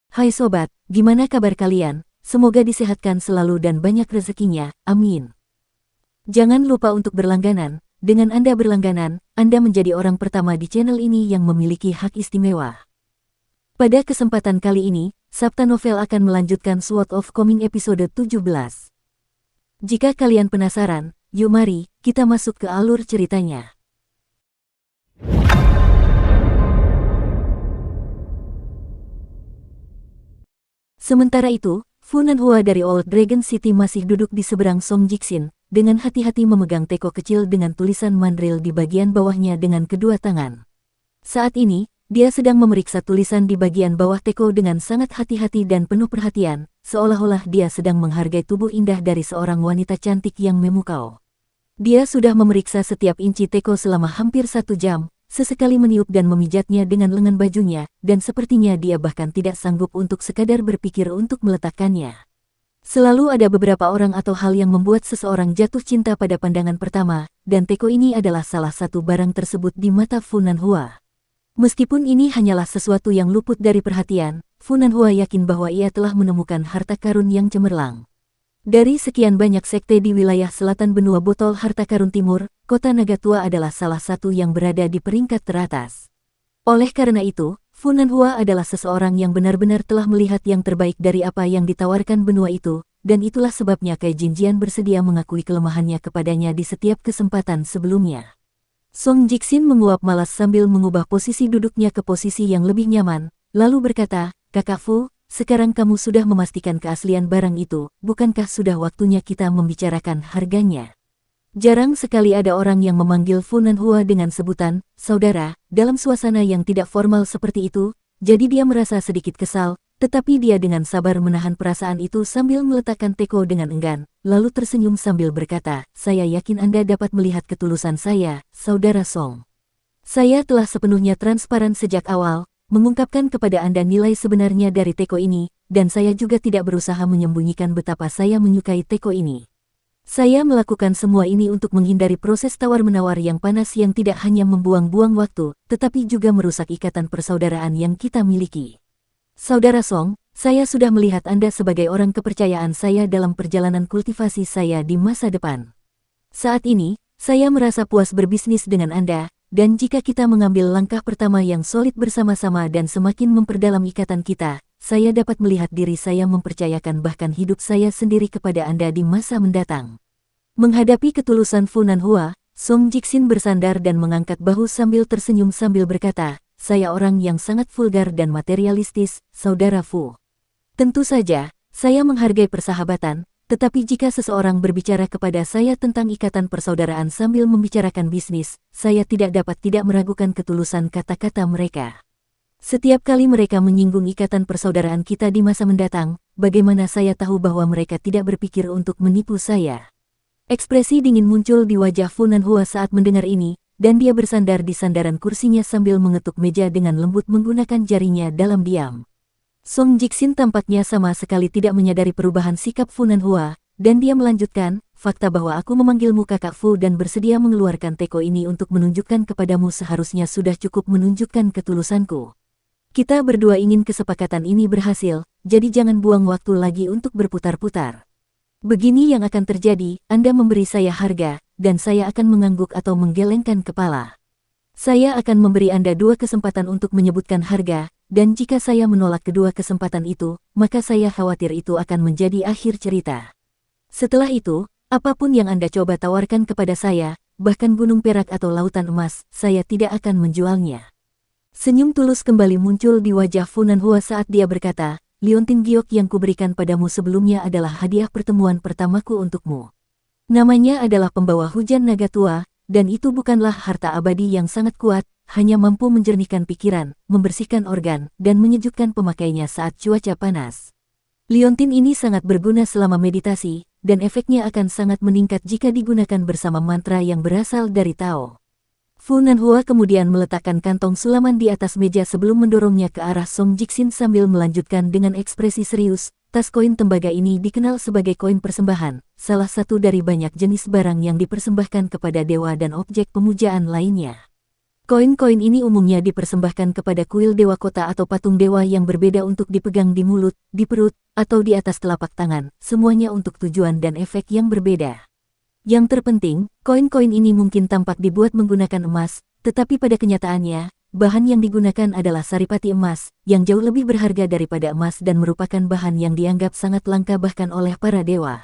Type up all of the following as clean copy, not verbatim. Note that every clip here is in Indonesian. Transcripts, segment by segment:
Hai sobat, gimana kabar kalian? Semoga disehatkan selalu dan banyak rezekinya, amin. Jangan lupa untuk berlangganan. Dengan Anda berlangganan, Anda menjadi orang pertama di channel ini yang memiliki hak istimewa. Pada kesempatan kali ini, Sabta Novel akan melanjutkan Sword of Coming episode 17. Jika kalian penasaran, yuk mari, kita masuk ke alur ceritanya. Sementara itu, Fu Nanhua dari Old Dragon City masih duduk di seberang Song Jixin, dengan hati-hati memegang teko kecil dengan tulisan mandril di bagian bawahnya dengan kedua tangan. Saat ini, dia sedang memeriksa tulisan di bagian bawah teko dengan sangat hati-hati dan penuh perhatian, seolah-olah dia sedang menghargai tubuh indah dari seorang wanita cantik yang memukau. Dia sudah memeriksa setiap inci teko selama hampir 1 jam, sesekali meniup dan memijatnya dengan lengan bajunya, dan sepertinya dia bahkan tidak sanggup untuk sekadar berpikir untuk meletakkannya. Selalu ada beberapa orang atau hal yang membuat seseorang jatuh cinta pada pandangan pertama, dan teko ini adalah salah satu barang tersebut di mata Fu Nanhua. Meskipun ini hanyalah sesuatu yang luput dari perhatian, Fu Nanhua yakin bahwa ia telah menemukan harta karun yang cemerlang. Dari sekian banyak sekte di wilayah selatan benua botol harta karun timur, kota Nagatua adalah salah satu yang berada di peringkat teratas. Oleh karena itu, Fu Nanhua adalah seseorang yang benar-benar telah melihat yang terbaik dari apa yang ditawarkan benua itu, dan itulah sebabnya Kai Jinjian bersedia mengakui kelemahannya kepadanya di setiap kesempatan sebelumnya. Song Jixin menguap malas sambil mengubah posisi duduknya ke posisi yang lebih nyaman, lalu berkata, "Kakak Fu, sekarang kamu sudah memastikan keaslian barang itu, bukankah sudah waktunya kita membicarakan harganya?" Jarang sekali ada orang yang memanggil Fu Nanhua dengan sebutan saudara dalam suasana yang tidak formal seperti itu, jadi dia merasa sedikit kesal, tetapi dia dengan sabar menahan perasaan itu sambil meletakkan teko dengan enggan, lalu tersenyum sambil berkata, "Saya yakin Anda dapat melihat ketulusan saya, saudara Song. Saya telah sepenuhnya transparan sejak awal, mengungkapkan kepada Anda nilai sebenarnya dari teko ini, dan saya juga tidak berusaha menyembunyikan betapa saya menyukai teko ini. Saya melakukan semua ini untuk menghindari proses tawar-menawar yang panas yang tidak hanya membuang-buang waktu, tetapi juga merusak ikatan persaudaraan yang kita miliki. Saudara Song, saya sudah melihat Anda sebagai orang kepercayaan saya dalam perjalanan kultivasi saya di masa depan. Saat ini, saya merasa puas berbisnis dengan Anda, dan jika kita mengambil langkah pertama yang solid bersama-sama dan semakin memperdalam ikatan kita, saya dapat melihat diri saya mempercayakan bahkan hidup saya sendiri kepada Anda di masa mendatang." Menghadapi ketulusan Fu Nanhua, Song Jixin bersandar dan mengangkat bahu sambil tersenyum sambil berkata, "Saya orang yang sangat vulgar dan materialistis, saudara Fu. Tentu saja, saya menghargai persahabatan, tetapi jika seseorang berbicara kepada saya tentang ikatan persaudaraan sambil membicarakan bisnis, saya tidak dapat tidak meragukan ketulusan kata-kata mereka. Setiap kali mereka menyinggung ikatan persaudaraan kita di masa mendatang, bagaimana saya tahu bahwa mereka tidak berpikir untuk menipu saya?" Ekspresi dingin muncul di wajah Fu Nanhua saat mendengar ini, dan dia bersandar di sandaran kursinya sambil mengetuk meja dengan lembut menggunakan jarinya dalam diam. Song Jixin tampaknya sama sekali tidak menyadari perubahan sikap Fu Nanhua, dan dia melanjutkan, "Fakta bahwa aku memanggilmu kakak Fu dan bersedia mengeluarkan teko ini untuk menunjukkan kepadamu seharusnya sudah cukup menunjukkan ketulusanku. Kita berdua ingin kesepakatan ini berhasil, jadi jangan buang waktu lagi untuk berputar-putar. Begini yang akan terjadi, Anda memberi saya harga, dan saya akan mengangguk atau menggelengkan kepala. Saya akan memberi Anda 2 kesempatan untuk menyebutkan harga, dan jika saya menolak kedua kesempatan itu, maka saya khawatir itu akan menjadi akhir cerita. Setelah itu, apapun yang Anda coba tawarkan kepada saya, bahkan gunung perak atau lautan emas, saya tidak akan menjualnya." Senyum tulus kembali muncul di wajah Fu Nanhua saat dia berkata, "Liontin Giok yang kuberikan padamu sebelumnya adalah hadiah pertemuan pertamaku untukmu. Namanya adalah pembawa hujan Nagatua, dan itu bukanlah harta abadi yang sangat kuat, hanya mampu menjernihkan pikiran, membersihkan organ, dan menyejukkan pemakainya saat cuaca panas. Liontin ini sangat berguna selama meditasi, dan efeknya akan sangat meningkat jika digunakan bersama mantra yang berasal dari Tao." Fu Nanhua kemudian meletakkan kantong sulaman di atas meja sebelum mendorongnya ke arah Song Jixin sambil melanjutkan dengan ekspresi serius, "Tas koin tembaga ini dikenal sebagai koin persembahan, salah satu dari banyak jenis barang yang dipersembahkan kepada dewa dan objek pemujaan lainnya. Koin-koin ini umumnya dipersembahkan kepada kuil dewa kota atau patung dewa yang berbeda untuk dipegang di mulut, di perut, atau di atas telapak tangan, semuanya untuk tujuan dan efek yang berbeda. Yang terpenting, koin-koin ini mungkin tampak dibuat menggunakan emas, tetapi pada kenyataannya, bahan yang digunakan adalah saripati emas, yang jauh lebih berharga daripada emas dan merupakan bahan yang dianggap sangat langka bahkan oleh para dewa.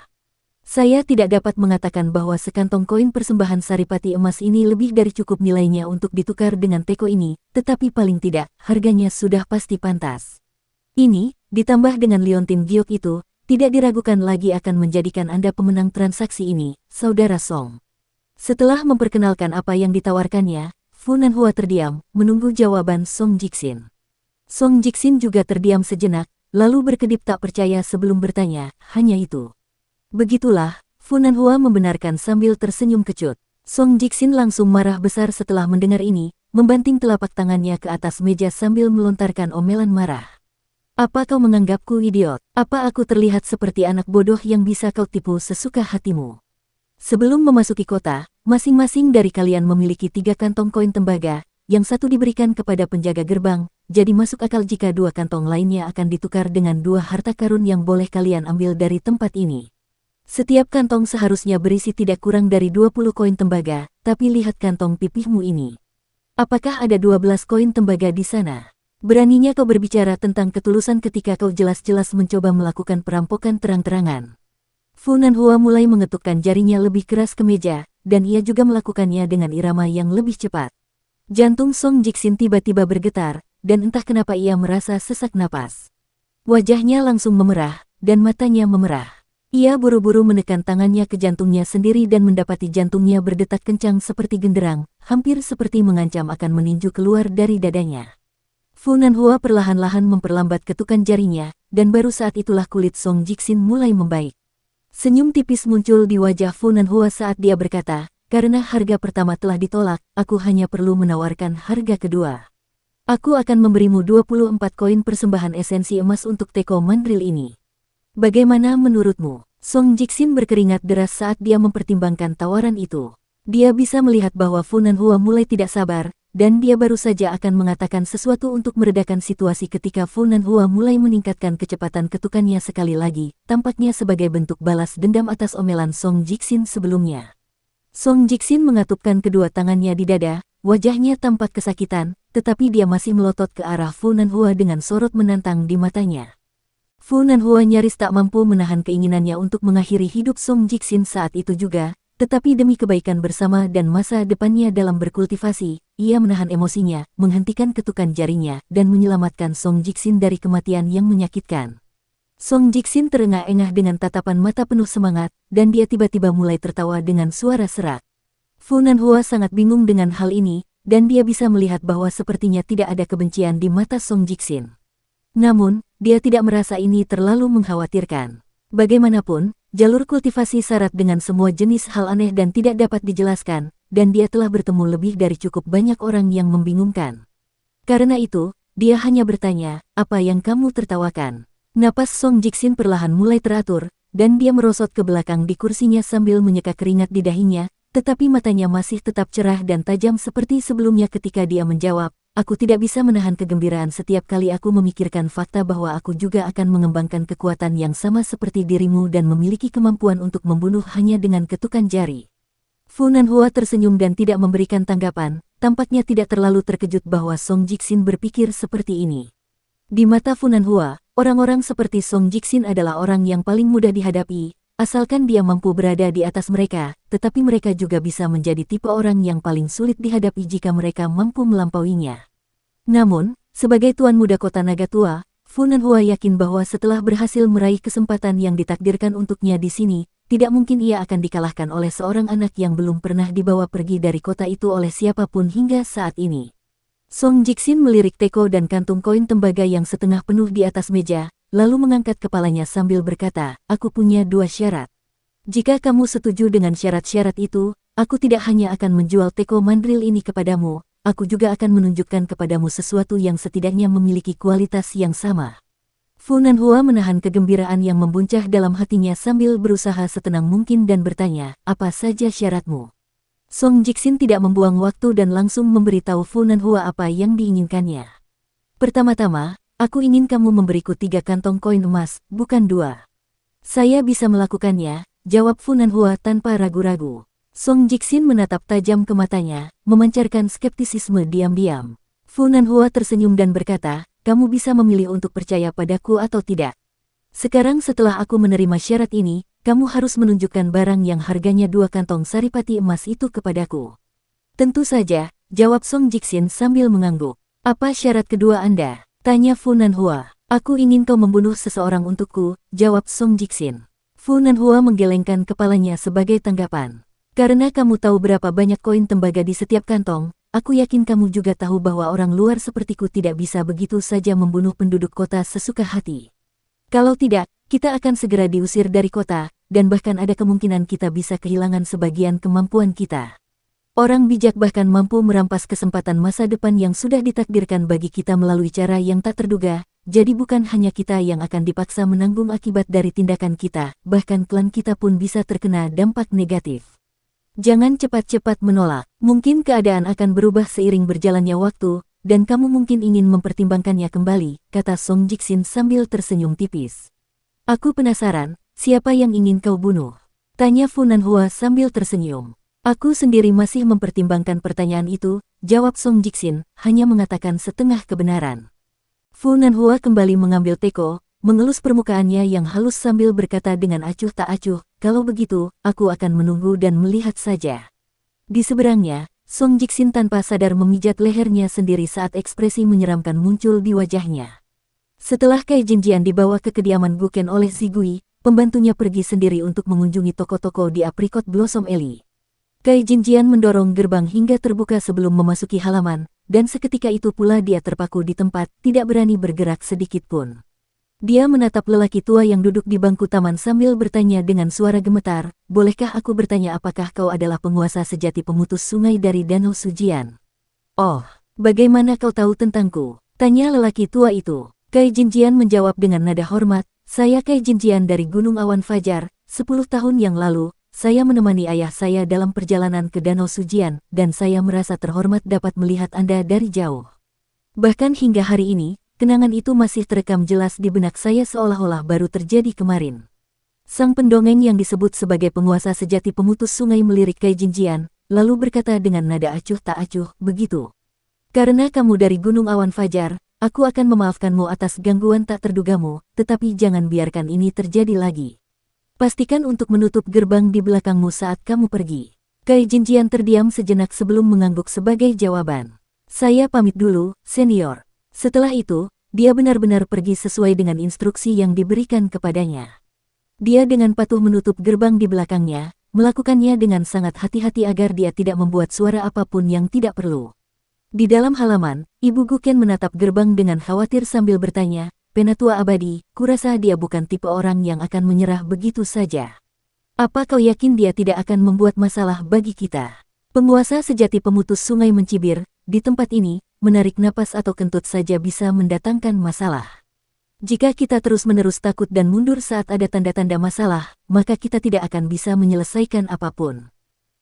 Saya tidak dapat mengatakan bahwa sekantong koin persembahan saripati emas ini lebih dari cukup nilainya untuk ditukar dengan teko ini, tetapi paling tidak, harganya sudah pasti pantas. Ini, ditambah dengan liontin giok itu, tidak diragukan lagi akan menjadikan Anda pemenang transaksi ini, Saudara Song. Setelah memperkenalkan apa yang ditawarkannya, Fu Nanhua terdiam, menunggu jawaban Song Jixin. Song Jixin juga terdiam sejenak, lalu berkedip tak percaya sebelum bertanya, hanya itu. Begitulah, Fu Nanhua membenarkan sambil tersenyum kecut. Song Jixin langsung marah besar setelah mendengar ini, membanting telapak tangannya ke atas meja sambil melontarkan omelan marah. Apa kau menganggapku idiot? Apa aku terlihat seperti anak bodoh yang bisa kau tipu sesuka hatimu? Sebelum memasuki kota, masing-masing dari kalian memiliki 3 kantong koin tembaga, yang satu diberikan kepada penjaga gerbang, jadi masuk akal jika 2 kantong lainnya akan ditukar dengan 2 harta karun yang boleh kalian ambil dari tempat ini. Setiap kantong seharusnya berisi tidak kurang dari 20 koin tembaga, tapi lihat kantong pipihmu ini. Apakah ada 12 koin tembaga di sana? Beraninya kau berbicara tentang ketulusan ketika kau jelas-jelas mencoba melakukan perampokan terang-terangan. Fu Nanhua mulai mengetukkan jarinya lebih keras ke meja, dan ia juga melakukannya dengan irama yang lebih cepat. Jantung Song Jixin tiba-tiba bergetar, dan entah kenapa ia merasa sesak napas. Wajahnya langsung memerah, dan matanya memerah. Ia buru-buru menekan tangannya ke jantungnya sendiri dan mendapati jantungnya berdetak kencang seperti genderang, hampir seperti mengancam akan meninju keluar dari dadanya. Fu Nanhua perlahan-lahan memperlambat ketukan jarinya, dan baru saat itulah kulit Song Jixin mulai membaik. Senyum tipis muncul di wajah Fu Nanhua saat dia berkata, karena harga pertama telah ditolak, aku hanya perlu menawarkan harga kedua. Aku akan memberimu 24 koin persembahan esensi emas untuk teko mandril ini. Bagaimana menurutmu? Song Jixin berkeringat deras saat dia mempertimbangkan tawaran itu. Dia bisa melihat bahwa Fu Nanhua mulai tidak sabar, dan dia baru saja akan mengatakan sesuatu untuk meredakan situasi ketika Fu Nanhua mulai meningkatkan kecepatan ketukannya sekali lagi, tampaknya sebagai bentuk balas dendam atas omelan Song Jixin sebelumnya. Song Jixin mengatupkan kedua tangannya di dada, wajahnya tampak kesakitan, tetapi dia masih melotot ke arah Fu Nanhua dengan sorot menantang di matanya. Fu Nanhua nyaris tak mampu menahan keinginannya untuk mengakhiri hidup Song Jixin saat itu juga, tetapi demi kebaikan bersama dan masa depannya dalam berkultivasi, ia menahan emosinya, menghentikan ketukan jarinya, dan menyelamatkan Song Jixin dari kematian yang menyakitkan. Song Jixin terengah-engah dengan tatapan mata penuh semangat, dan dia tiba-tiba mulai tertawa dengan suara serak. Fu Nanhua sangat bingung dengan hal ini, dan dia bisa melihat bahwa sepertinya tidak ada kebencian di mata Song Jixin. Namun, dia tidak merasa ini terlalu mengkhawatirkan. Bagaimanapun, jalur kultivasi syarat dengan semua jenis hal aneh dan tidak dapat dijelaskan, dan dia telah bertemu lebih dari cukup banyak orang yang membingungkan. Karena itu, dia hanya bertanya, apa yang kamu tertawakan? Napas Song Jixin perlahan mulai teratur, dan dia merosot ke belakang di kursinya sambil menyeka keringat di dahinya, tetapi matanya masih tetap cerah dan tajam seperti sebelumnya ketika dia menjawab, aku tidak bisa menahan kegembiraan setiap kali aku memikirkan fakta bahwa aku juga akan mengembangkan kekuatan yang sama seperti dirimu dan memiliki kemampuan untuk membunuh hanya dengan ketukan jari. Fu Nanhua tersenyum dan tidak memberikan tanggapan, tampaknya tidak terlalu terkejut bahwa Song Jixin berpikir seperti ini. Di mata Fu Nanhua, orang-orang seperti Song Jixin adalah orang yang paling mudah dihadapi, asalkan dia mampu berada di atas mereka, tetapi mereka juga bisa menjadi tipe orang yang paling sulit dihadapi jika mereka mampu melampauinya. Namun, sebagai tuan muda kota naga tua, Fu Nanhua yakin bahwa setelah berhasil meraih kesempatan yang ditakdirkan untuknya di sini, tidak mungkin ia akan dikalahkan oleh seorang anak yang belum pernah dibawa pergi dari kota itu oleh siapapun hingga saat ini. Song Jixin melirik teko dan kantung koin tembaga yang setengah penuh di atas meja, lalu mengangkat kepalanya sambil berkata, aku punya 2 syarat. Jika kamu setuju dengan syarat-syarat itu, aku tidak hanya akan menjual teko mandril ini kepadamu, aku juga akan menunjukkan kepadamu sesuatu yang setidaknya memiliki kualitas yang sama. Fu Nanhua menahan kegembiraan yang membuncah dalam hatinya sambil berusaha setenang mungkin dan bertanya, apa saja syaratmu? Song Jixin tidak membuang waktu dan langsung memberitahu Fu Nanhua apa yang diinginkannya. Pertama-tama, aku ingin kamu memberiku 3 kantong koin emas, bukan 2. Saya bisa melakukannya, jawab Fu Nanhua tanpa ragu-ragu. Song Jixin menatap tajam ke matanya, memancarkan skeptisisme diam-diam. Fu Nanhua tersenyum dan berkata, kamu bisa memilih untuk percaya padaku atau tidak. Sekarang setelah aku menerima syarat ini, kamu harus menunjukkan barang yang harganya 2 kantong saripati emas itu kepadaku. Tentu saja, jawab Song Jixin sambil mengangguk. Apa syarat kedua Anda? Tanya Fu Nanhua. Aku ingin kau membunuh seseorang untukku, jawab Song Jixin. Fu Nanhua menggelengkan kepalanya sebagai tanggapan. Karena kamu tahu berapa banyak koin tembaga di setiap kantong, aku yakin kamu juga tahu bahwa orang luar sepertiku tidak bisa begitu saja membunuh penduduk kota sesuka hati. Kalau tidak, kita akan segera diusir dari kota, dan bahkan ada kemungkinan kita bisa kehilangan sebagian kemampuan kita. Orang bijak bahkan mampu merampas kesempatan masa depan yang sudah ditakdirkan bagi kita melalui cara yang tak terduga, jadi bukan hanya kita yang akan dipaksa menanggung akibat dari tindakan kita, bahkan klan kita pun bisa terkena dampak negatif. Jangan cepat-cepat menolak, mungkin keadaan akan berubah seiring berjalannya waktu, dan kamu mungkin ingin mempertimbangkannya kembali, kata Song Jixin sambil tersenyum tipis. Aku penasaran, siapa yang ingin kau bunuh? Tanya Fu Nanhua sambil tersenyum. Aku sendiri masih mempertimbangkan pertanyaan itu, jawab Song Jixin, hanya mengatakan setengah kebenaran. Fu Nanhua kembali mengambil teko, mengelus permukaannya yang halus sambil berkata dengan acuh tak acuh, kalau begitu, aku akan menunggu dan melihat saja. Di seberangnya, Song Jixin tanpa sadar memijat lehernya sendiri saat ekspresi menyeramkan muncul di wajahnya. Setelah Kai Jinjian dibawa ke kediaman Guken oleh Zigui, pembantunya pergi sendiri untuk mengunjungi toko-toko di Apricot Blossom Alley. Kai Jinjian mendorong gerbang hingga terbuka sebelum memasuki halaman, dan seketika itu pula dia terpaku di tempat, tidak berani bergerak sedikit pun. Dia menatap lelaki tua yang duduk di bangku taman sambil bertanya dengan suara gemetar, bolehkah aku bertanya apakah kau adalah penguasa sejati pemutus sungai dari Danau Sujian? Oh, bagaimana kau tahu tentangku? Tanya lelaki tua itu. Kai Jinjian menjawab dengan nada hormat, saya Kai Jinjian dari Gunung Awan Fajar, 10 tahun yang lalu, saya menemani ayah saya dalam perjalanan ke Danau Sujian, dan saya merasa terhormat dapat melihat Anda dari jauh. Bahkan hingga hari ini, kenangan itu masih terekam jelas di benak saya seolah-olah baru terjadi kemarin. Sang pendongeng yang disebut sebagai penguasa sejati pemutus sungai melirik Kai Jinjian, lalu berkata dengan nada acuh tak acuh, begitu. Karena kamu dari Gunung Awan Fajar, aku akan memaafkanmu atas gangguan tak terdugamu, tetapi jangan biarkan ini terjadi lagi. Pastikan untuk menutup gerbang di belakangmu saat kamu pergi. Kai Jinjian terdiam sejenak sebelum mengangguk sebagai jawaban. Saya pamit dulu, senior. Setelah itu, dia benar-benar pergi sesuai dengan instruksi yang diberikan kepadanya. Dia dengan patuh menutup gerbang di belakangnya, melakukannya dengan sangat hati-hati agar dia tidak membuat suara apapun yang tidak perlu. Di dalam halaman, Ibu Guken menatap gerbang dengan khawatir sambil bertanya, Penatua Abadi, kurasa dia bukan tipe orang yang akan menyerah begitu saja. Apa kau yakin dia tidak akan membuat masalah bagi kita? Penguasa sejati pemutus sungai mencibir, di tempat ini, menarik napas atau kentut saja bisa mendatangkan masalah. Jika kita terus-menerus takut dan mundur saat ada tanda-tanda masalah, maka kita tidak akan bisa menyelesaikan apapun.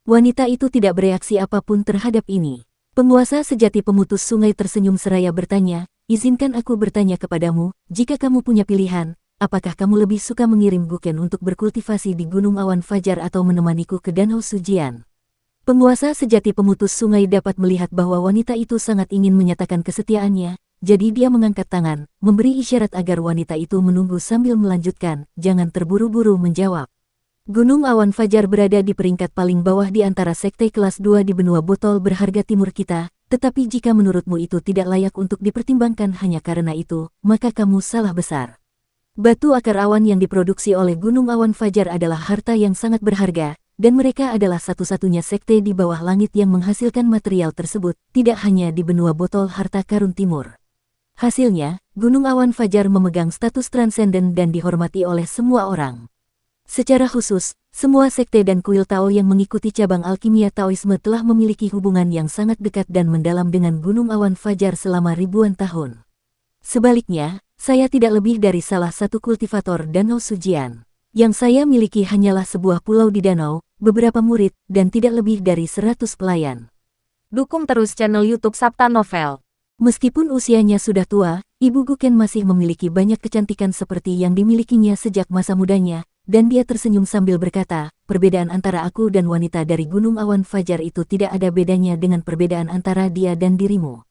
Wanita itu tidak bereaksi apapun terhadap ini. Penguasa sejati pemutus sungai tersenyum seraya bertanya, izinkan aku bertanya kepadamu, jika kamu punya pilihan, apakah kamu lebih suka mengirim Guken untuk berkultivasi di Gunung Awan Fajar atau menemaniku ke Danau Sujian? Penguasa sejati pemutus sungai dapat melihat bahwa wanita itu sangat ingin menyatakan kesetiaannya, jadi dia mengangkat tangan, memberi isyarat agar wanita itu menunggu sambil melanjutkan, jangan terburu-buru menjawab. Gunung Awan Fajar berada di peringkat paling bawah di antara sekte kelas 2 di benua botol berharga timur kita, tetapi jika menurutmu itu tidak layak untuk dipertimbangkan hanya karena itu, maka kamu salah besar. Batu akar awan yang diproduksi oleh Gunung Awan Fajar adalah harta yang sangat berharga, dan mereka adalah satu-satunya sekte di bawah langit yang menghasilkan material tersebut, tidak hanya di benua botol harta karun timur. Hasilnya, Gunung Awan Fajar memegang status transenden dan dihormati oleh semua orang. Secara khusus, semua sekte dan kuil Tao yang mengikuti cabang alkimia Taoisme telah memiliki hubungan yang sangat dekat dan mendalam dengan Gunung Awan Fajar selama ribuan tahun. Sebaliknya, saya tidak lebih dari salah satu kultivator Danau Sujian. Yang saya miliki hanyalah sebuah pulau di danau, beberapa murid, dan tidak lebih dari 100 pelayan. Dukung terus channel YouTube Sabta Novel. Meskipun usianya sudah tua, Ibu Guken masih memiliki banyak kecantikan seperti yang dimilikinya sejak masa mudanya, dan dia tersenyum sambil berkata, perbedaan antara aku dan wanita dari Gunung Awan Fajar itu tidak ada bedanya dengan perbedaan antara dia dan dirimu.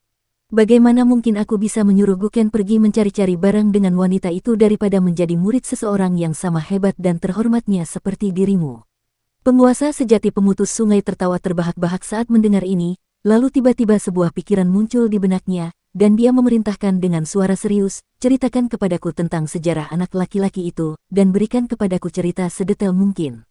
Bagaimana mungkin aku bisa menyuruh Guken pergi mencari-cari barang dengan wanita itu daripada menjadi murid seseorang yang sama hebat dan terhormatnya seperti dirimu? Penguasa sejati pemutus sungai tertawa terbahak-bahak saat mendengar ini, lalu tiba-tiba sebuah pikiran muncul di benaknya, dan dia memerintahkan dengan suara serius, ceritakan kepadaku tentang sejarah anak laki-laki itu, dan berikan kepadaku cerita sedetail mungkin.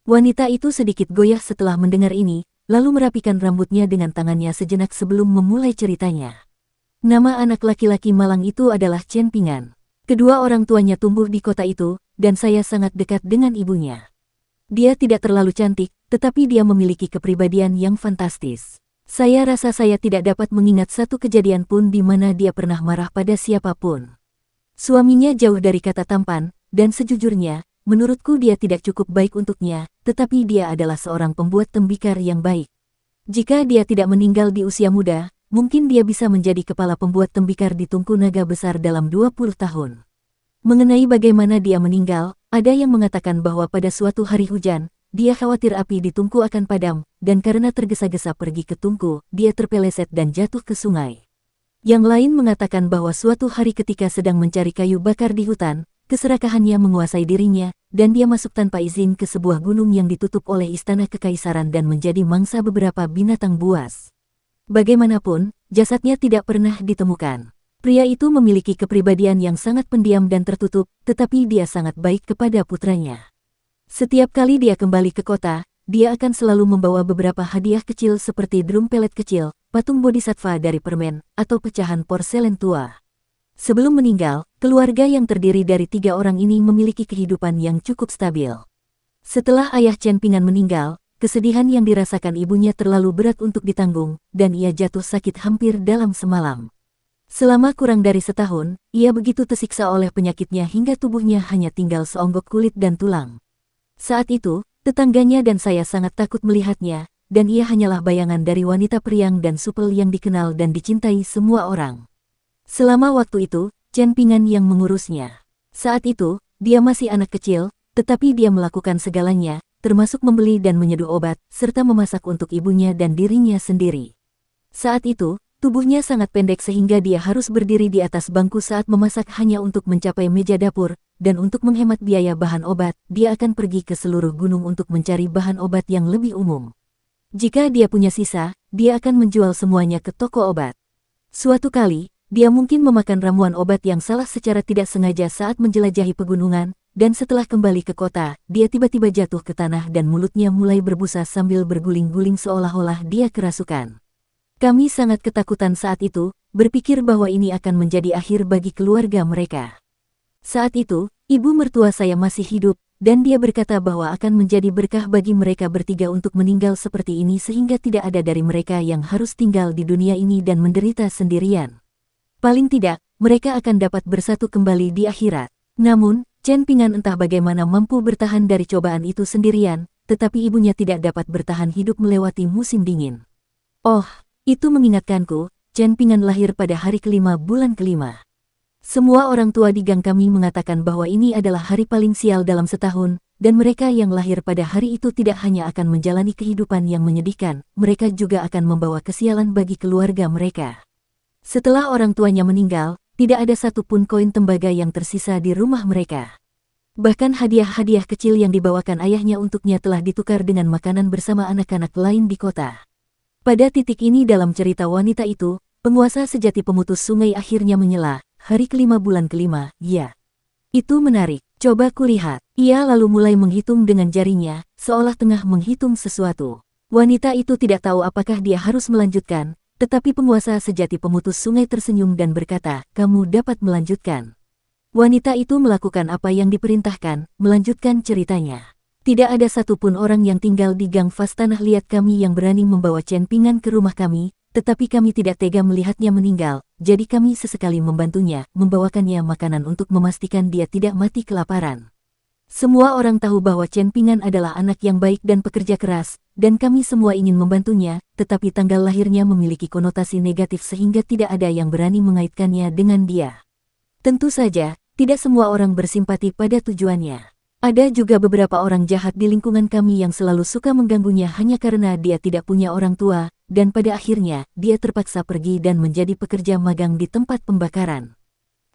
Wanita itu sedikit goyah setelah mendengar ini, lalu merapikan rambutnya dengan tangannya sejenak sebelum memulai ceritanya. Nama anak laki-laki malang itu adalah Chen Pingan. Kedua orang tuanya tumbuh di kota itu, dan saya sangat dekat dengan ibunya. Dia tidak terlalu cantik, tetapi dia memiliki kepribadian yang fantastis. Saya rasa saya tidak dapat mengingat satu kejadian pun di mana dia pernah marah pada siapapun. Suaminya jauh dari kata tampan, dan sejujurnya, menurutku dia tidak cukup baik untuknya, tetapi dia adalah seorang pembuat tembikar yang baik. Jika dia tidak meninggal di usia muda, mungkin dia bisa menjadi kepala pembuat tembikar di Tungku Naga Besar dalam 20 tahun. Mengenai bagaimana dia meninggal, ada yang mengatakan bahwa pada suatu hari hujan, dia khawatir api di Tungku akan padam, dan karena tergesa-gesa pergi ke Tungku, dia terpeleset dan jatuh ke sungai. Yang lain mengatakan bahwa suatu hari ketika sedang mencari kayu bakar di hutan, keserakahannya menguasai dirinya, dan dia masuk tanpa izin ke sebuah gunung yang ditutup oleh istana kekaisaran dan menjadi mangsa beberapa binatang buas. Bagaimanapun, jasadnya tidak pernah ditemukan. Pria itu memiliki kepribadian yang sangat pendiam dan tertutup, tetapi dia sangat baik kepada putranya. Setiap kali dia kembali ke kota, dia akan selalu membawa beberapa hadiah kecil seperti drum pelet kecil, patung bodhisattva dari permen, atau pecahan porselen tua. Sebelum meninggal, keluarga yang terdiri dari 3 orang ini memiliki kehidupan yang cukup stabil. Setelah ayah Chen Pingan meninggal, kesedihan yang dirasakan ibunya terlalu berat untuk ditanggung, dan ia jatuh sakit hampir dalam semalam. Selama kurang dari setahun, ia begitu tersiksa oleh penyakitnya hingga tubuhnya hanya tinggal seonggok kulit dan tulang. Saat itu, tetangganya dan saya sangat takut melihatnya, dan ia hanyalah bayangan dari wanita periang dan supel yang dikenal dan dicintai semua orang. Selama waktu itu, Chen Pingan yang mengurusnya. Saat itu, dia masih anak kecil, tetapi dia melakukan segalanya, termasuk membeli dan menyeduh obat, serta memasak untuk ibunya dan dirinya sendiri. Saat itu, tubuhnya sangat pendek sehingga dia harus berdiri di atas bangku saat memasak hanya untuk mencapai meja dapur, dan untuk menghemat biaya bahan obat, dia akan pergi ke seluruh gunung untuk mencari bahan obat yang lebih umum. Jika dia punya sisa, dia akan menjual semuanya ke toko obat. Suatu kali, dia mungkin memakan ramuan obat yang salah secara tidak sengaja saat menjelajahi pegunungan, dan setelah kembali ke kota, dia tiba-tiba jatuh ke tanah dan mulutnya mulai berbusa sambil berguling-guling seolah-olah dia kerasukan. Kami sangat ketakutan saat itu, berpikir bahwa ini akan menjadi akhir bagi keluarga mereka. Saat itu, ibu mertua saya masih hidup, dan dia berkata bahwa akan menjadi berkah bagi mereka bertiga untuk meninggal seperti ini sehingga tidak ada dari mereka yang harus tinggal di dunia ini dan menderita sendirian. Paling tidak, mereka akan dapat bersatu kembali di akhirat. Namun, Chen Pingan entah bagaimana mampu bertahan dari cobaan itu sendirian, tetapi ibunya tidak dapat bertahan hidup melewati musim dingin. Oh, itu mengingatkanku, Chen Pingan lahir pada hari kelima bulan kelima. Semua orang tua di gang kami mengatakan bahwa ini adalah hari paling sial dalam setahun, dan mereka yang lahir pada hari itu tidak hanya akan menjalani kehidupan yang menyedihkan, mereka juga akan membawa kesialan bagi keluarga mereka. Setelah orang tuanya meninggal, tidak ada satupun koin tembaga yang tersisa di rumah mereka. Bahkan hadiah-hadiah kecil yang dibawakan ayahnya untuknya telah ditukar dengan makanan bersama anak-anak lain di kota. Pada titik ini dalam cerita wanita itu, penguasa sejati pemutus sungai akhirnya menyela. Hari kelima bulan kelima, ya. Itu menarik, coba kulihat. Ia lalu mulai menghitung dengan jarinya, seolah tengah menghitung sesuatu. Wanita itu tidak tahu apakah dia harus melanjutkan, tetapi penguasa sejati pemutus sungai tersenyum dan berkata, kamu dapat melanjutkan. Wanita itu melakukan apa yang diperintahkan, melanjutkan ceritanya. Tidak ada satupun orang yang tinggal di gang Fas Tanah Liat kami yang berani membawa Chen Pingan ke rumah kami, tetapi kami tidak tega melihatnya meninggal, jadi kami sesekali membantunya, membawakannya makanan untuk memastikan dia tidak mati kelaparan. Semua orang tahu bahwa Chen Pingan adalah anak yang baik dan pekerja keras, dan kami semua ingin membantunya, tetapi tanggal lahirnya memiliki konotasi negatif sehingga tidak ada yang berani mengaitkannya dengan dia. Tentu saja, tidak semua orang bersimpati pada tujuannya. Ada juga beberapa orang jahat di lingkungan kami yang selalu suka mengganggunya hanya karena dia tidak punya orang tua, dan pada akhirnya, dia terpaksa pergi dan menjadi pekerja magang di tempat pembakaran.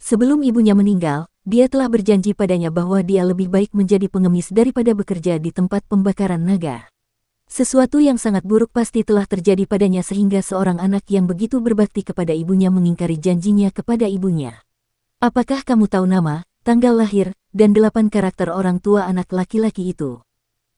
Sebelum ibunya meninggal, dia telah berjanji padanya bahwa dia lebih baik menjadi pengemis daripada bekerja di tempat pembakaran naga. Sesuatu yang sangat buruk pasti telah terjadi padanya sehingga seorang anak yang begitu berbakti kepada ibunya mengingkari janjinya kepada ibunya. Apakah kamu tahu nama, tanggal lahir, dan 8 karakter orang tua anak laki-laki itu?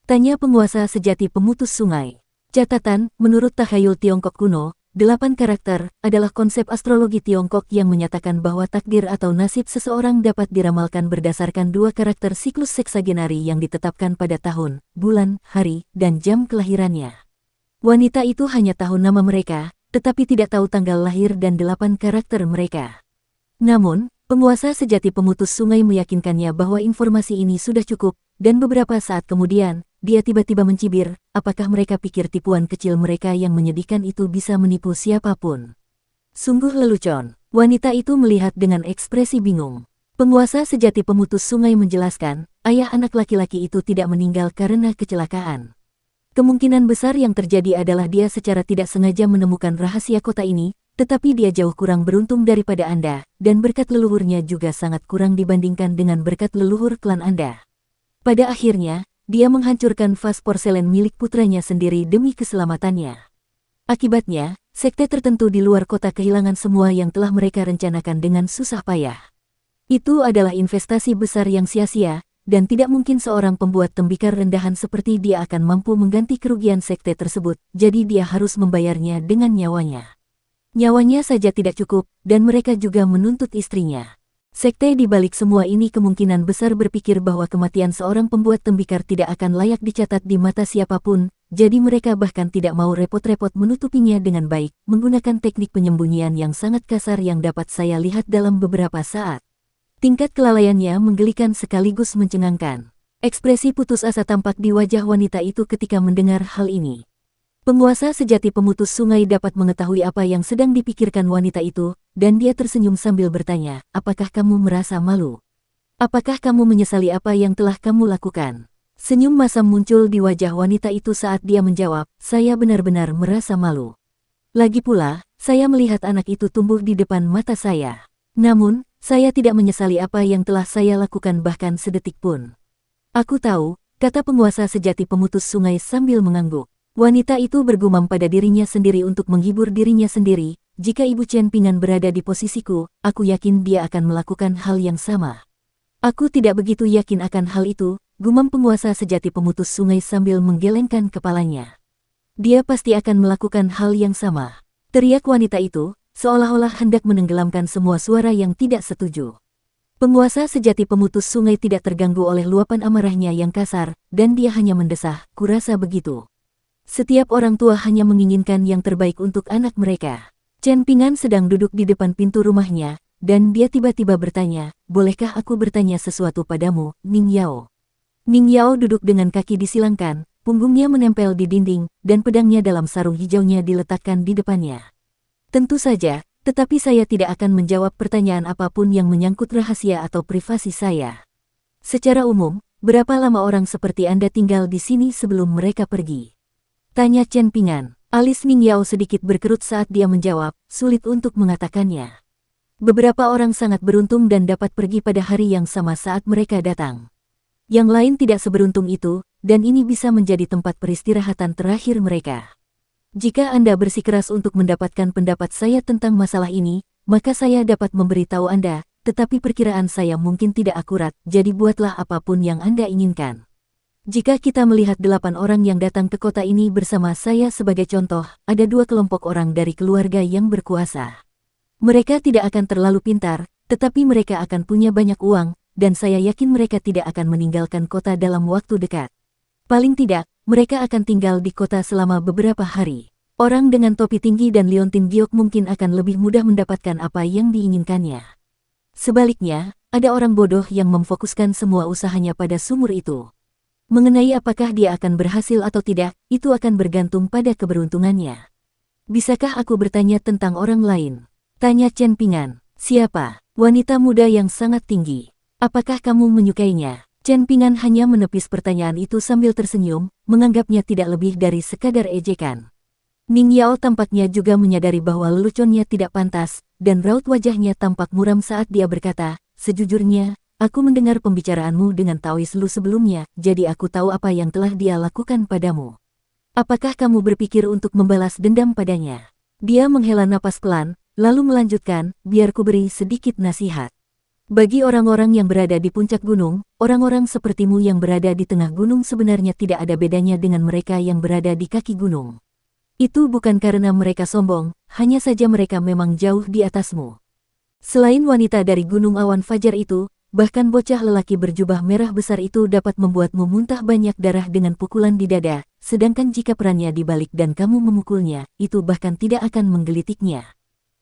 Tanya penguasa sejati pemutus sungai. Catatan, menurut takhayul Tiongkok kuno, 8 karakter adalah konsep astrologi Tiongkok yang menyatakan bahwa takdir atau nasib seseorang dapat diramalkan berdasarkan 2 karakter siklus seksagenari yang ditetapkan pada tahun, bulan, hari, dan jam kelahirannya. Wanita itu hanya tahu nama mereka, tetapi tidak tahu tanggal lahir dan 8 karakter mereka. Namun, penguasa sejati pemutus sungai meyakinkannya bahwa informasi ini sudah cukup, dan beberapa saat kemudian, dia tiba-tiba mencibir, apakah mereka pikir tipuan kecil mereka yang menyedihkan itu bisa menipu siapapun? Sungguh lelucon. Wanita itu melihat dengan ekspresi bingung. Penguasa sejati pemutus sungai menjelaskan, ayah anak laki-laki itu tidak meninggal karena kecelakaan. Kemungkinan besar yang terjadi adalah dia secara tidak sengaja menemukan rahasia kota ini, tetapi dia jauh kurang beruntung daripada Anda, dan berkat leluhurnya juga sangat kurang dibandingkan dengan berkat leluhur klan Anda. Pada akhirnya, dia menghancurkan vas porselen milik putranya sendiri demi keselamatannya. Akibatnya, sekte tertentu di luar kota kehilangan semua yang telah mereka rencanakan dengan susah payah. Itu adalah investasi besar yang sia-sia, dan tidak mungkin seorang pembuat tembikar rendahan seperti dia akan mampu mengganti kerugian sekte tersebut, jadi dia harus membayarnya dengan nyawanya. Nyawanya saja tidak cukup, dan mereka juga menuntut istrinya. Sekte di balik semua ini kemungkinan besar berpikir bahwa kematian seorang pembuat tembikar tidak akan layak dicatat di mata siapapun, jadi mereka bahkan tidak mau repot-repot menutupinya dengan baik, menggunakan teknik penyembunyian yang sangat kasar yang dapat saya lihat dalam beberapa saat. Tingkat kelalaiannya menggelikan sekaligus mencengangkan. Ekspresi putus asa tampak di wajah wanita itu ketika mendengar hal ini. Penguasa sejati pemutus sungai dapat mengetahui apa yang sedang dipikirkan wanita itu, dan dia tersenyum sambil bertanya, apakah kamu merasa malu? Apakah kamu menyesali apa yang telah kamu lakukan? Senyum masam muncul di wajah wanita itu saat dia menjawab, saya benar-benar merasa malu. Lagi pula, saya melihat anak itu tumbuh di depan mata saya. Namun, saya tidak menyesali apa yang telah saya lakukan bahkan sedetik pun. Aku tahu, kata penguasa sejati pemutus sungai sambil mengangguk. Wanita itu bergumam pada dirinya sendiri untuk menghibur dirinya sendiri, jika Ibu Chen Pingan berada di posisiku, aku yakin dia akan melakukan hal yang sama. Aku tidak begitu yakin akan hal itu, gumam penguasa sejati pemutus sungai sambil menggelengkan kepalanya. Dia pasti akan melakukan hal yang sama. Teriak wanita itu, seolah-olah hendak menenggelamkan semua suara yang tidak setuju. Penguasa sejati pemutus sungai tidak terganggu oleh luapan amarahnya yang kasar, dan dia hanya mendesah, kurasa begitu. Setiap orang tua hanya menginginkan yang terbaik untuk anak mereka. Chen Pingan sedang duduk di depan pintu rumahnya, dan dia tiba-tiba bertanya, bolehkah aku bertanya sesuatu padamu, Ning Yao? Ning Yao duduk dengan kaki disilangkan, punggungnya menempel di dinding, dan pedangnya dalam sarung hijaunya diletakkan di depannya. Tentu saja, tetapi saya tidak akan menjawab pertanyaan apapun yang menyangkut rahasia atau privasi saya. Secara umum, berapa lama orang seperti Anda tinggal di sini sebelum mereka pergi? Tanya Chen Pingan. Alis Ning Yao sedikit berkerut saat dia menjawab, sulit untuk mengatakannya. Beberapa orang sangat beruntung dan dapat pergi pada hari yang sama saat mereka datang. Yang lain tidak seberuntung itu, dan ini bisa menjadi tempat peristirahatan terakhir mereka. Jika Anda bersikeras untuk mendapatkan pendapat saya tentang masalah ini, maka saya dapat memberitahu Anda, tetapi perkiraan saya mungkin tidak akurat, jadi buatlah apapun yang Anda inginkan. Jika kita melihat 8 orang yang datang ke kota ini bersama saya sebagai contoh, ada 2 kelompok orang dari keluarga yang berkuasa. Mereka tidak akan terlalu pintar, tetapi mereka akan punya banyak uang, dan saya yakin mereka tidak akan meninggalkan kota dalam waktu dekat. Paling tidak, mereka akan tinggal di kota selama beberapa hari. Orang dengan topi tinggi dan liontin giok mungkin akan lebih mudah mendapatkan apa yang diinginkannya. Sebaliknya, ada orang bodoh yang memfokuskan semua usahanya pada sumur itu. Mengenai apakah dia akan berhasil atau tidak, itu akan bergantung pada keberuntungannya. Bisakah aku bertanya tentang orang lain? Tanya Chen Pingan. Siapa? Wanita muda yang sangat tinggi. Apakah kamu menyukainya? Chen Pingan hanya menepis pertanyaan itu sambil tersenyum, menganggapnya tidak lebih dari sekadar ejekan. Ning Yao tampaknya juga menyadari bahwa leluconnya tidak pantas, dan raut wajahnya tampak muram saat dia berkata, sejujurnya, aku mendengar pembicaraanmu dengan Taois Lu sebelumnya, jadi aku tahu apa yang telah dia lakukan padamu. Apakah kamu berpikir untuk membalas dendam padanya? Dia menghela napas pelan, lalu melanjutkan, biar ku beri sedikit nasihat. Bagi orang-orang yang berada di puncak gunung, orang-orang sepertimu yang berada di tengah gunung sebenarnya tidak ada bedanya dengan mereka yang berada di kaki gunung. Itu bukan karena mereka sombong, hanya saja mereka memang jauh di atasmu. Selain wanita dari Gunung Awan Fajar itu, bahkan bocah lelaki berjubah merah besar itu dapat membuatmu muntah banyak darah dengan pukulan di dada, sedangkan jika perannya dibalik dan kamu memukulnya, itu bahkan tidak akan menggelitiknya.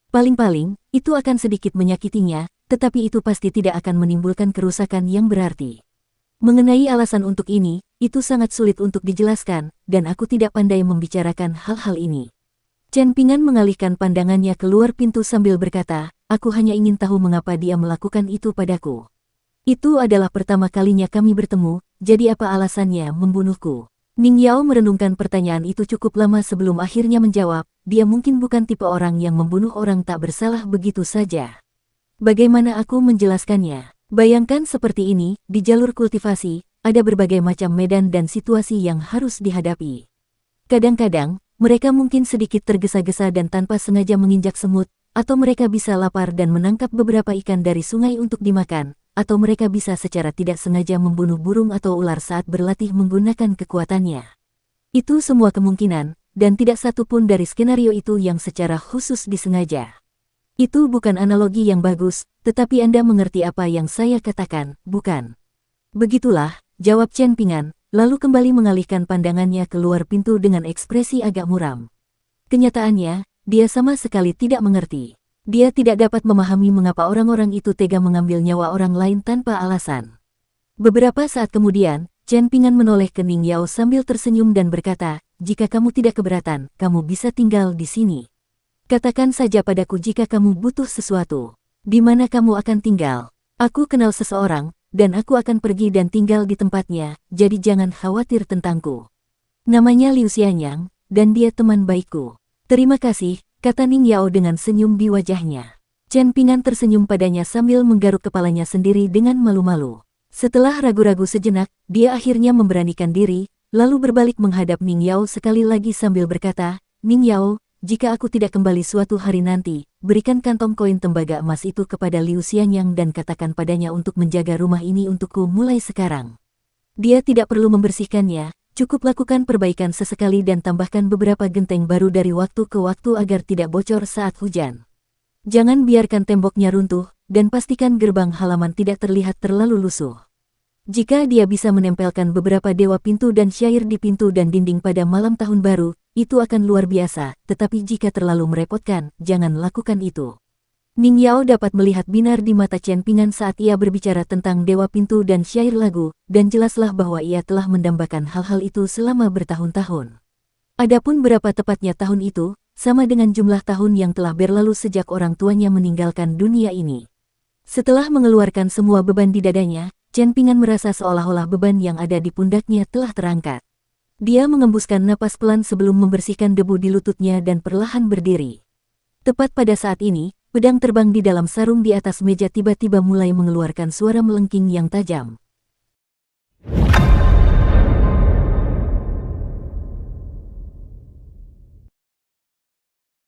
Paling-paling, itu akan sedikit menyakitinya, tetapi itu pasti tidak akan menimbulkan kerusakan yang berarti. Mengenai alasan untuk ini, itu sangat sulit untuk dijelaskan, dan aku tidak pandai membicarakan hal-hal ini. Chen Pingan mengalihkan pandangannya keluar pintu sambil berkata, aku hanya ingin tahu mengapa dia melakukan itu padaku. Itu adalah pertama kalinya kami bertemu, jadi apa alasannya membunuhku? Ning Yao merenungkan pertanyaan itu cukup lama sebelum akhirnya menjawab, dia mungkin bukan tipe orang yang membunuh orang tak bersalah begitu saja. Bagaimana aku menjelaskannya? Bayangkan seperti ini, di jalur kultivasi, ada berbagai macam medan dan situasi yang harus dihadapi. Kadang-kadang, mereka mungkin sedikit tergesa-gesa dan tanpa sengaja menginjak semut, atau mereka bisa lapar dan menangkap beberapa ikan dari sungai untuk dimakan, atau mereka bisa secara tidak sengaja membunuh burung atau ular saat berlatih menggunakan kekuatannya. Itu semua kemungkinan, dan tidak satu pun dari skenario itu yang secara khusus disengaja. Itu bukan analogi yang bagus, tetapi Anda mengerti apa yang saya katakan, bukan? Begitulah, jawab Chen Pingan, lalu kembali mengalihkan pandangannya keluar pintu dengan ekspresi agak muram. Kenyataannya, dia sama sekali tidak mengerti. Dia tidak dapat memahami mengapa orang-orang itu tega mengambil nyawa orang lain tanpa alasan. Beberapa saat kemudian, Chen Pingan menoleh ke Ning Yao sambil tersenyum dan berkata, jika kamu tidak keberatan, kamu bisa tinggal di sini. Katakan saja padaku jika kamu butuh sesuatu. Di mana kamu akan tinggal? Aku kenal seseorang, dan aku akan pergi dan tinggal di tempatnya, jadi jangan khawatir tentangku. Namanya Liu Xianyang, dan dia teman baikku. Terima kasih, kata Ning Yao dengan senyum di wajahnya. Chen Pingan tersenyum padanya sambil menggaruk kepalanya sendiri dengan malu-malu. Setelah ragu-ragu sejenak, dia akhirnya memberanikan diri, lalu berbalik menghadap Ning Yao sekali lagi sambil berkata, Ning Yao, jika aku tidak kembali suatu hari nanti, berikan kantong koin tembaga emas itu kepada Liu Xianyang dan katakan padanya untuk menjaga rumah ini untukku mulai sekarang. Dia tidak perlu membersihkannya, cukup lakukan perbaikan sesekali dan tambahkan beberapa genteng baru dari waktu ke waktu agar tidak bocor saat hujan. Jangan biarkan temboknya runtuh, dan pastikan gerbang halaman tidak terlihat terlalu lusuh. Jika dia bisa menempelkan beberapa dewa pintu dan syair di pintu dan dinding pada malam tahun baru, itu akan luar biasa, tetapi jika terlalu merepotkan, jangan lakukan itu. Ning Yao dapat melihat binar di mata Chen Pingan saat ia berbicara tentang dewa pintu dan syair lagu, dan jelaslah bahwa ia telah mendambakan hal-hal itu selama bertahun-tahun. Adapun berapa tepatnya tahun itu, sama dengan jumlah tahun yang telah berlalu sejak orang tuanya meninggalkan dunia ini. Setelah mengeluarkan semua beban di dadanya, Chen Pingan merasa seolah-olah beban yang ada di pundaknya telah terangkat. Dia mengembuskan napas pelan sebelum membersihkan debu di lututnya dan perlahan berdiri. Tepat pada saat ini, pedang terbang di dalam sarung di atas meja tiba-tiba mulai mengeluarkan suara melengking yang tajam.